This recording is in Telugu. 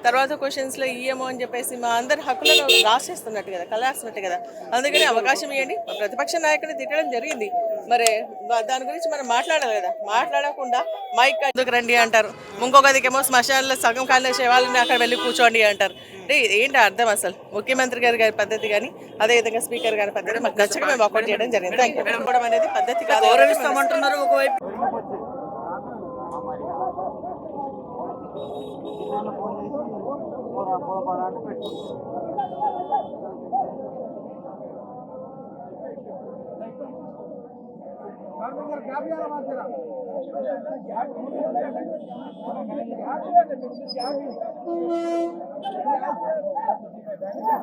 తర్వాత క్వశ్చన్స్ లో ఇయ్యమో అని చెప్పేసి మా అందరి హక్కులను రాసేస్తున్నట్టు కదా, కలాస్తున్నట్టు కదా. అందుకని అవకాశం ఇవ్వండి. ప్రతిపక్ష నాయకుడిని తిట్టడం జరిగింది, మరి దాని గురించి మనం మాట్లాడాలి కదా. మాట్లాడకుండా మైక్ ఎందుకు రండి అంటారు, ఇంకొక గదికేమో శ్మశానంలో సగం కాలిన శవాలని అక్కడ వెళ్ళి కూర్చోండి అంటారు. అంటే ఏంటి అర్థం అసలు? ముఖ్యమంత్రి గారి పద్ధతి కానీ అదేవిధంగా స్పీకర్ గారి పద్ధతి మాకు నచ్చక మేము వాకౌట్ చేయడం జరిగింది. Thank you. అనుకోవడం అనేది పద్ధతి కాదు. గౌరవిస్తామంటున్నారు ఒకవైపు.